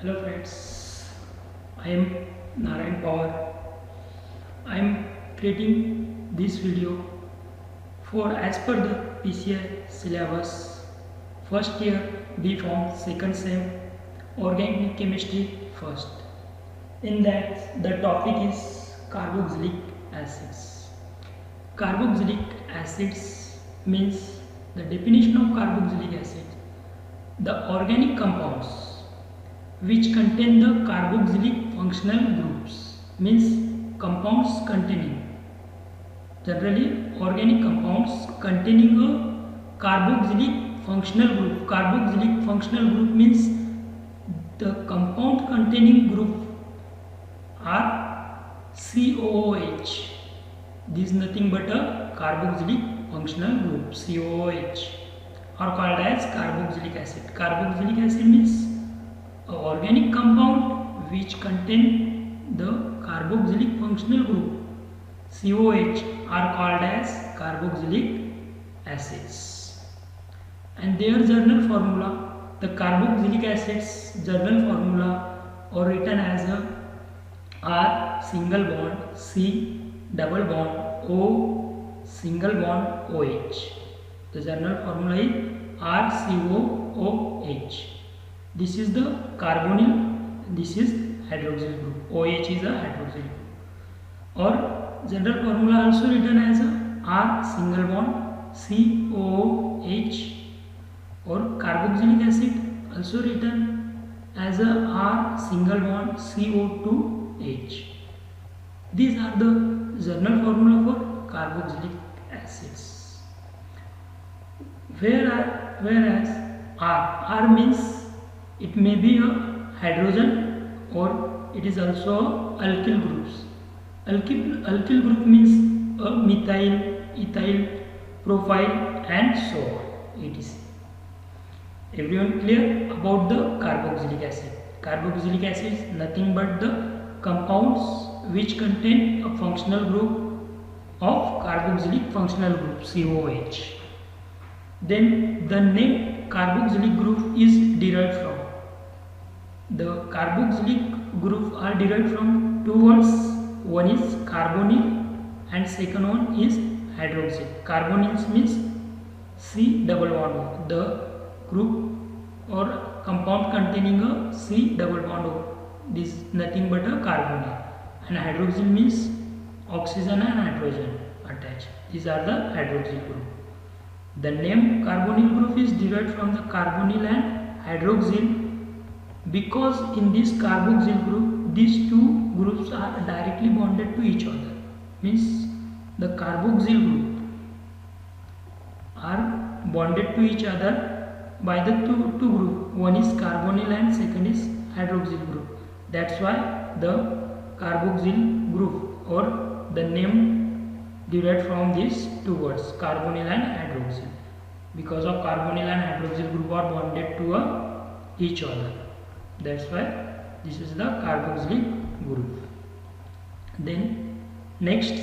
Hello friends, I am Narayan Power. I am creating this video for as per the PCI syllabus, first year B Form, second sem, organic chemistry first. In that the topic is carboxylic acids. Carboxylic acids means the definition of carboxylic acid. The organic compounds which contain the carboxylic functional groups means compounds containing generally organic compounds containing a carboxylic functional group. Carboxylic functional group means the compound containing group are COOH. This is nothing but a carboxylic functional group. COOH are called as carboxylic acid. Carboxylic acid means organic compound which contain the carboxylic functional group COH are called as carboxylic acids, and their journal formula, the carboxylic acids journal formula are written as a R single bond C double bond O single bond OH. The journal formula is RCOOH. This is the carbonyl, this is hydroxyl group. OH is a hydroxyl group. Or general formula also written as a R single bond COOH, or carboxylic acid also written as a R single bond CO2H. These are the general formula for carboxylic acids. Whereas R means it may be a hydrogen or it is also alkyl groups. Alkyl group means a methyl, ethyl, propyl and so on, etc. Everyone clear about the carboxylic acid? Carboxylic acid is nothing but the compounds which contain a functional group of carboxylic functional group COOH. Then the name carboxylic group is derived from. The carboxylic group are derived from two words. One is carbonyl and second one is hydroxyl. Carbonyl means C double bond O. The group or compound containing a C double bond O. This is nothing but a carbonyl. And hydroxyl means oxygen and nitrogen attached. These are the hydroxyl group. The name carbonyl group is derived from the carbonyl and hydroxyl, because in this carboxyl group these two groups are directly bonded to each other. Means the carboxyl group are bonded to each other by the two groups. One is carbonyl and second is hydroxyl group. That's why the carboxyl group or the name derived from these two words, carbonyl and hydroxyl. Because of carbonyl and hydroxyl group are bonded to each other. That's why this is the carboxylic group. Then next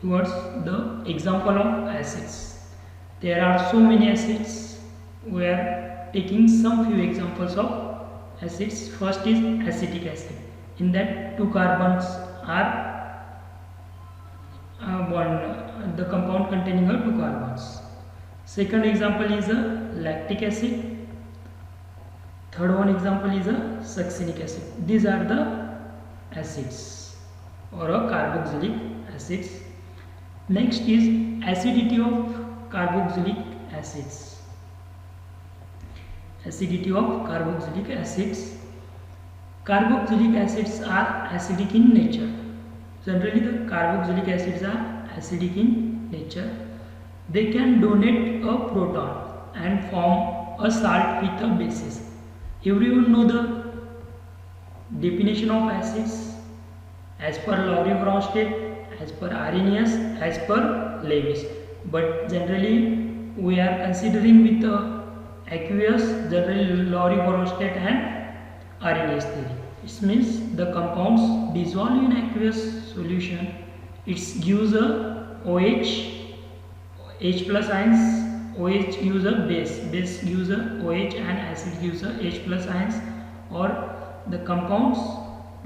towards the example of acids. There are so many acids. We are taking some few examples of acids. First is acetic acid. In that two carbons are the compound containing two carbons. Second example is a lactic acid. Third one example is a succinic acid. These are the acids or a carboxylic acids. Next is acidity of carboxylic acids. Acidity of carboxylic acids. Carboxylic acids are acidic in nature. Generally the carboxylic acids are acidic in nature. They can donate a proton and form a salt with a basis. Everyone know the definition of acids as per Lowry-Bronsted, as per Arrhenius, as per Lewis. But generally we are considering with aqueous, generally Lowry-Bronsted and Arrhenius theory. It means the compounds dissolve in aqueous solution. It gives a OH, H plus ions. OH gives a base gives a OH and acid gives a H plus ions, or the compounds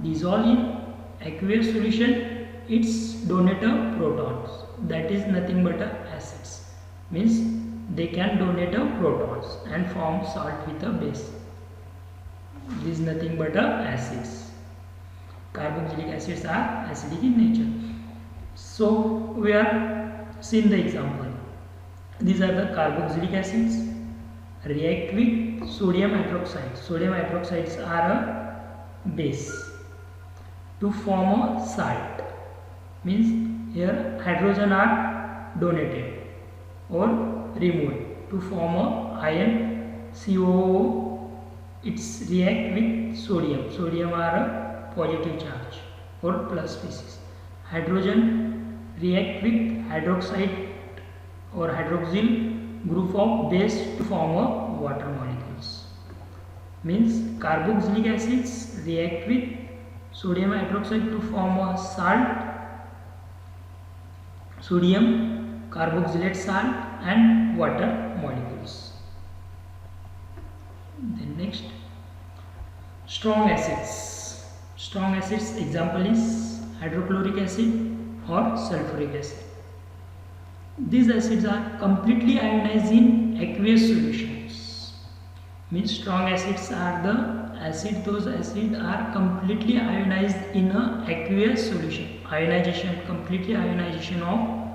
dissolve in aqueous solution, it's donate a protons. That is nothing but acids. Means they can donate a protons and form salt with a base. This is nothing but acids. Carboxylic acids are acidic in nature. So we are seeing the example. These are the carboxylic acids. React with sodium hydroxide. Sodium hydroxides are a base to form a salt. Means here hydrogen are donated or removed to form a ion COO. It's react with sodium. Sodium are a positive charge or plus species. Hydrogen react with hydroxide or hydroxyl group of base to form a water molecules. Means carboxylic acids react with sodium hydroxide to form a salt, sodium carboxylate salt and water molecules. Then next, strong acids. Strong acids example is hydrochloric acid or sulfuric acid. These acids are completely ionized in aqueous solutions. Means strong acids are the acid, those acids are completely ionized in a aqueous solution. Ionization, completely ionization of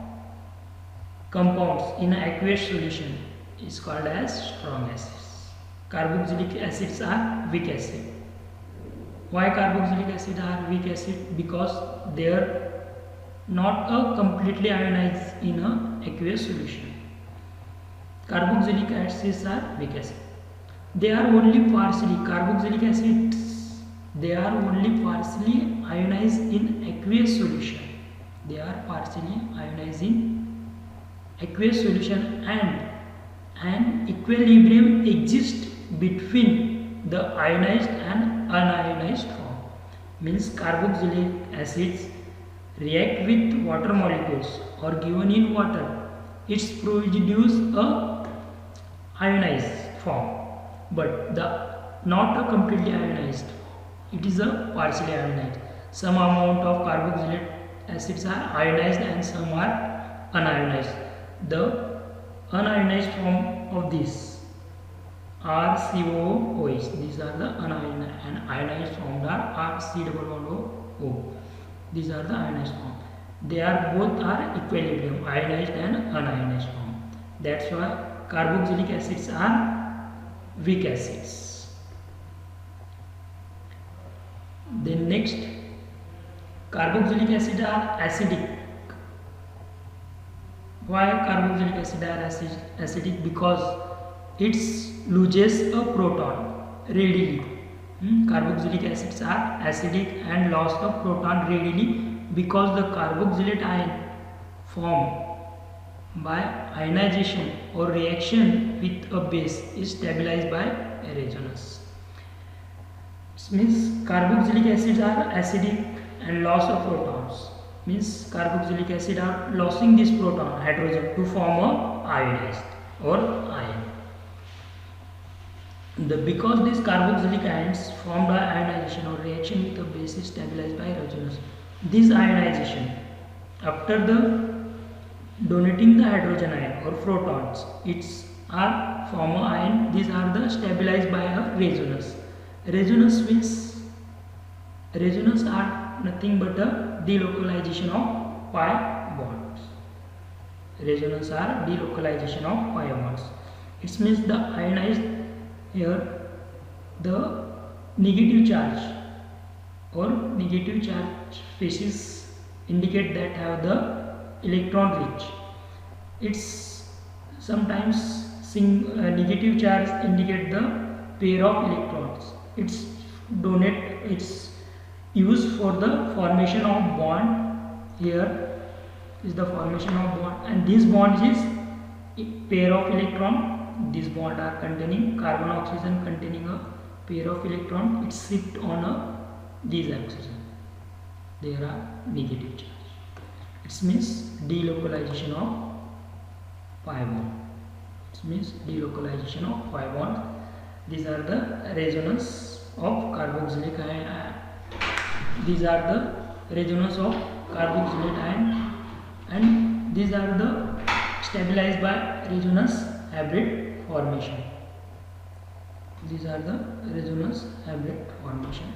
compounds in an aqueous solution is called as strong acids. Carboxylic acids are weak acid. Why carboxylic acid are weak acid? Because they are not a completely ionized in a aqueous solution. Carboxylic acids are weak acid. They are only partially, carboxylic acids, they are only partially ionized in aqueous solution. They are partially ionized in aqueous solution and an equilibrium exists between the ionized and unionized form. Means carboxylic acids react with water molecules or given in water, it's produce a ionized form, but not a completely ionized, it is a partially ionized. Some amount of carboxylic acids are ionized and some are unionized. The unionized form of this are COOH. These are the unionized, and ionized forms are RC-O. These are the ionized form. They are both are equilibrium, ionized and unionized form. That's why carboxylic acids are weak acids. Then next, carboxylic acid are acidic. Why carboxylic acid are acidic? Because it loses a proton readily. Carboxylic acids are acidic and loss of proton readily because the carboxylate ion formed by ionization or reaction with a base is stabilized by a resonance. This means carboxylic acids are acidic and loss of protons. Means carboxylic acid are losing this proton hydrogen to form a ionized or ion. Because these carboxylic ions formed by ionization or reaction with a base is stabilized by resonance. This ionization, after the donating the hydrogen ion or protons, it's are form a ion. These are the stabilized by a resonance. Resonance means resonance are nothing but a delocalization of pi bonds. Resonance are delocalization of pi bonds. It means the ionized here the negative charge or negative charge species indicate that have the electron rich. It's sometimes negative charge indicate the pair of electrons. It's used for the formation of bond. Here is the formation of bond, and this bond is pair of electron. These bonds are containing carbon oxygen containing a pair of electron. It's shift on these oxygen. There are negative charge. It means delocalization of pi bond. It means delocalization of pi bond. These are the resonance of carboxylic ion. These are the resonance of carboxylate ion, and these are the stabilized by resonance hybrid formation. These are the resonance hybrid formation.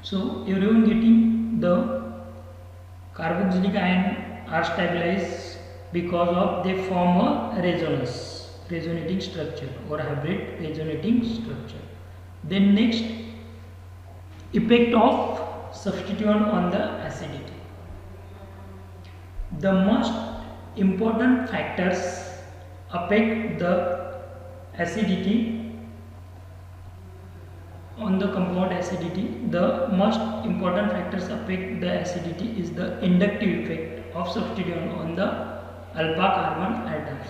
So everyone getting the carboxylic ion are stabilized because of they form a resonating structure or hybrid resonating structure. Then next, effect of substituent on the acidity. The most important factors affect the acidity on the compound acidity. The most important factors affect the acidity is the inductive effect of substituent on the alpha carbon atoms.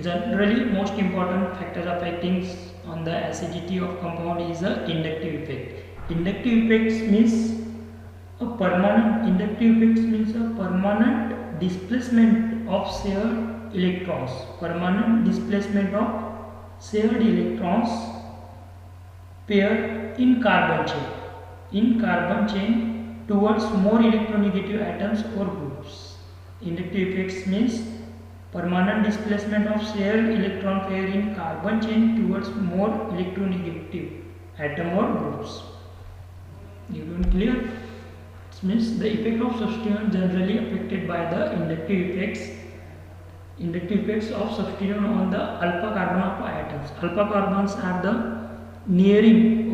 Generally most important factor affecting on the acidity of compound is the inductive effect. Inductive effects means a permanent displacement of shared electrons. Permanent displacement of shared electrons pair in carbon chain towards more electronegative atoms or groups. Inductive effects means permanent displacement of shared electron pair in carbon chain towards more electronegative atom or groups. Everyone clear? It means the effect of substituent generally affected by the inductive effects of substituent on the alpha carbon of atoms. Alpha carbons are the neighboring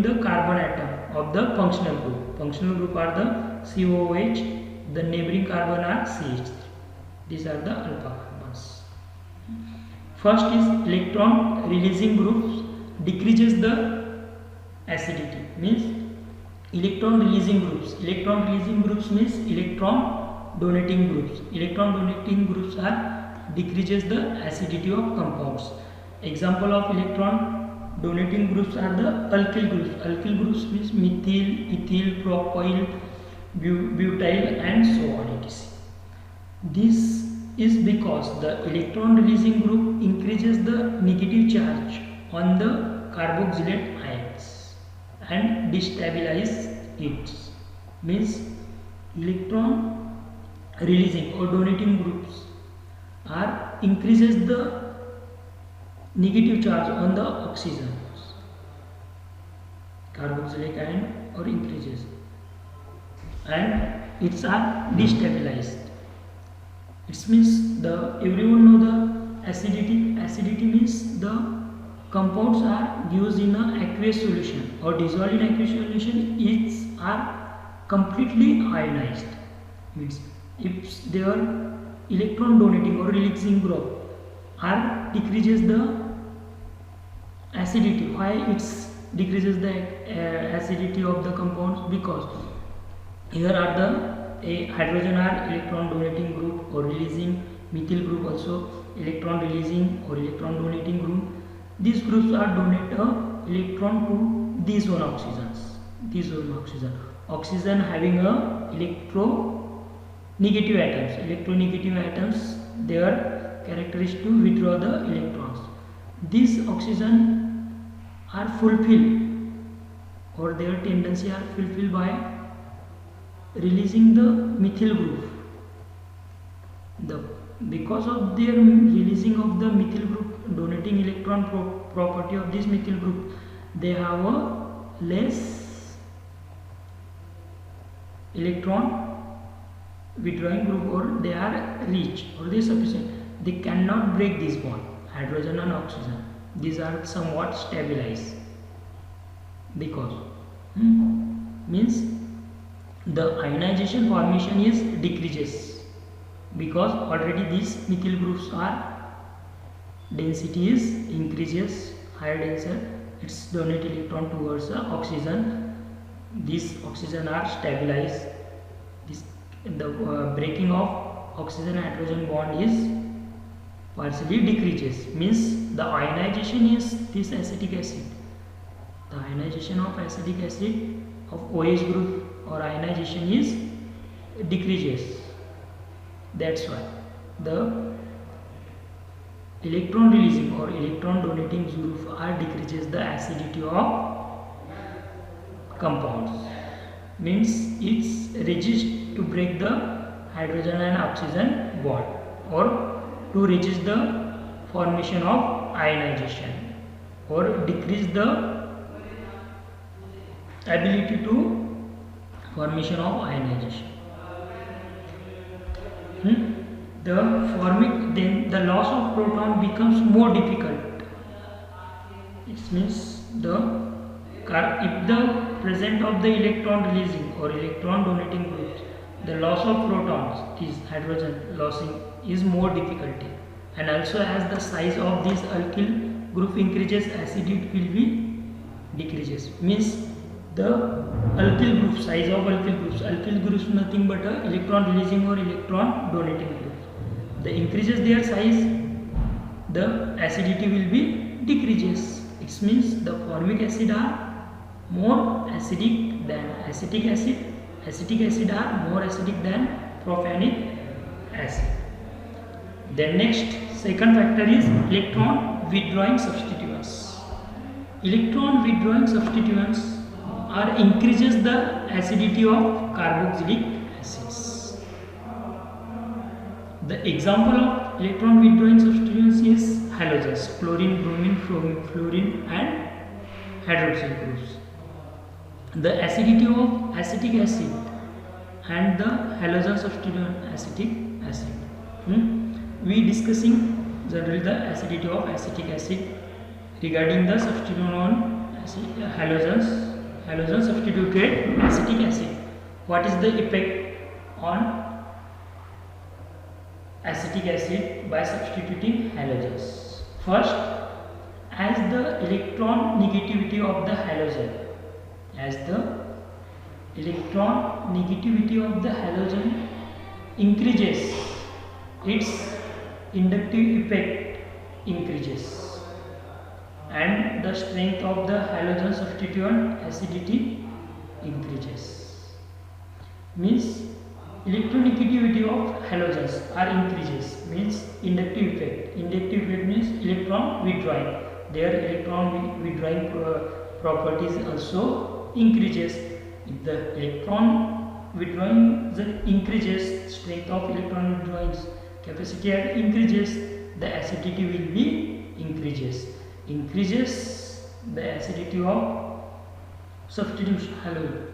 the carbon atom of the functional group. Functional group are the COOH, the neighboring carbon are CH. These are the alpha carbons. First is electron releasing groups decreases the acidity, means electron releasing groups. Electron releasing groups means electron donating groups. Electron donating groups are decreases the acidity of compounds. Example of electron donating groups are the alkyl groups. Alkyl groups means methyl, ethyl, propyl, butyl and so on etc. This is because the electron releasing group increases the negative charge on the carboxylate ions and destabilize it. Means electron releasing or donating groups are increases the negative charge on the oxygen, carboxylic ion or increases, and it's are destabilized. It means everyone know the acidity. Acidity means the compounds are used in a aqueous solution or dissolved in aqueous solution. It's are completely ionized. Means if their electron donating or releasing group are decreases the acidity. Why it's decreases the acidity of the compounds? Because here are the hydrogen are electron donating group or releasing, methyl group also electron releasing or electron donating group. These groups are donate electron to these one oxygens. Oxygen having a electronegative atoms. Electronegative atoms, their character is to withdraw the electrons. These oxygen are fulfilled or their tendency are fulfilled by releasing the methyl group. Because of their releasing of the methyl group, donating electron property of this methyl group, they have a less electron withdrawing group or they are rich or they sufficient. They cannot break this bond, hydrogen and oxygen. These are somewhat stabilized because means the ionization formation is decreases because already these methyl groups are density is increases, higher density, its donate electron towards the oxygen. These oxygen are stabilized. The breaking of oxygen hydrogen bond is partially decreases, means the ionization is this acetic acid. The ionization of acetic acid of OH group or ionization is decreases. That's why the electron releasing or electron donating group are decreases the acidity of compounds. Means it's resist to break the hydrogen and oxygen bond or to resist the formation of ionization or decrease the ability to formation of ionization. Then the loss of proton becomes more difficult. It means if the presence of the electron releasing or electron donating groups, the loss of protons is hydrogen losing is more difficulty, and also as the size of this alkyl group increases, acidity will be decreases. Means the alkyl group, size of alkyl groups nothing but a electron releasing or electron donating groups. The increases their size, the acidity will be decreases. It means the formic acid are more acidic than acetic acid. Acetic acid are more acidic than propanonic acid. Then next, second factor is electron withdrawing substituents. Electron withdrawing substituents are increases the acidity of carboxylic acids. The example of electron withdrawing substituents is halogens, chlorine, bromine, fluorine and hydroxyl groups. The acidity of acetic acid and the halogen substituent acetic acid. We discussing generally the acidity of acetic acid regarding the substituent on halogen substituted acetic acid. What is the effect on acetic acid by substituting halogens? First, as the electron negativity of the halogen, increases, its inductive effect increases, and the strength of the halogen substituent acidity increases. Means electronegativity of halogens are increases, means inductive effect. Inductive effect means electron withdrawing. Their electron withdrawing properties also increases. If the electron withdrawing increases, strength of electron withdrawing capacity increases, the acidity will be increases the acidity of substitution halogen.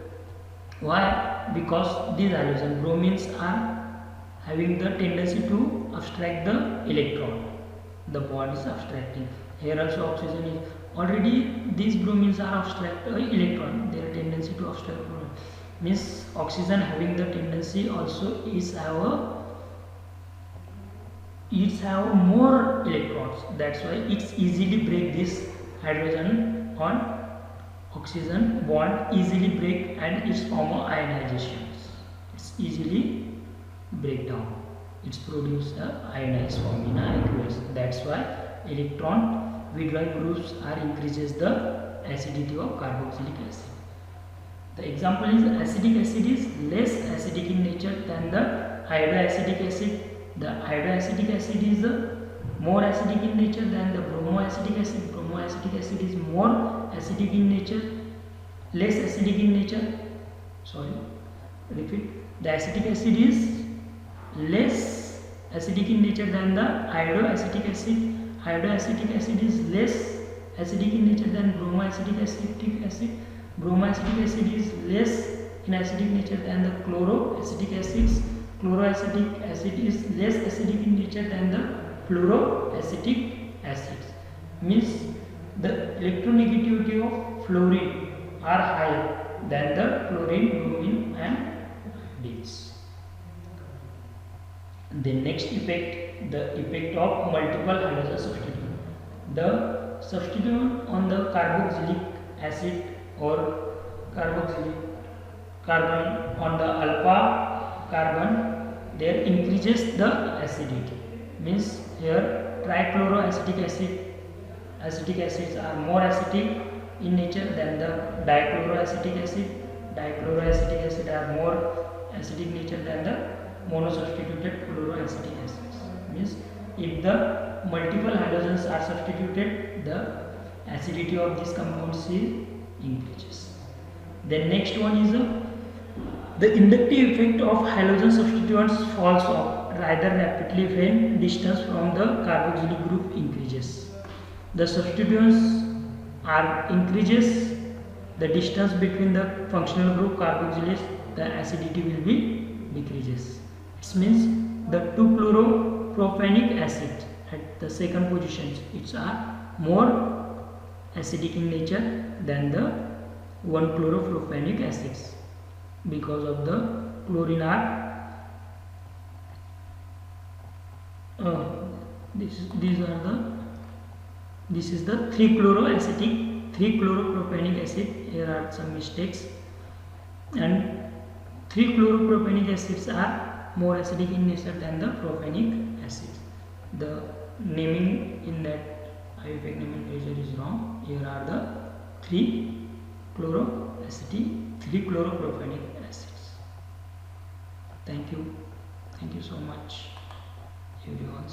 Why? Because these halogen bromines are having the tendency to abstract the electron. The bond is abstracting. Here also oxygen is already, these bromines are abstract electron. Their tendency to abstract means oxygen having the tendency also is have more electrons. That's why it's easily break this hydrogen on oxygen bond, easily break, and it's form ionizations. It's easily break down. It's produce a ionized form in aqueous. That's why electron withdrawing groups are increases the acidity of carboxylic acid. The example is acetic acid is less acidic in nature than the hydroacidic acid. The hydroacidic acid is more acidic in nature than the bromoacidic acid. Bromoacidic acid is more acidic in nature, less acidic in nature. The acetic acid is less acidic in nature than the hydroacidic acid. Hydroacidic acid is less acidic in nature than bromoacidic acid. Bromoacidic acid is less in acidic nature than the chloroacidic acids. Chloroacidic acid is less acidic in nature than the fluoroacetic acids. Means the electronegativity of fluorine are higher than the chlorine, bromine and iodides. The next effect, the effect of multiple halogen substituent. The substituent on the carboxylic acid or carboxylic carbon on the alpha carbon, there increases the acidity. Means here trichloroacetic acetic acids are more acidic in nature than the dichloroacetic acid. Dichloroacetic acid are more acidic nature than the monosubstituted chloroacetic acids. Means if the multiple halogens are substituted, the acidity of these compounds increases. Then next one is the inductive effect of halogen substituents falls off rather rapidly when distance from the carboxylic group increases. The substituents are increases, the distance between the functional group carboxylic, the acidity will be decreases. It means the 2-chloropropanic acid at the second position, it's are more acidic in nature than the 1-chloropropanic acids, because of the chlorine are this is the 3-chloropropanic acid. Here are some mistakes, and 3-chloropropanic acids are more acidic in nature than the propanic acids. The naming in that IUPAC nomenclature is wrong. Here are the 3-chloropropanic acids. Thank you so much everyone.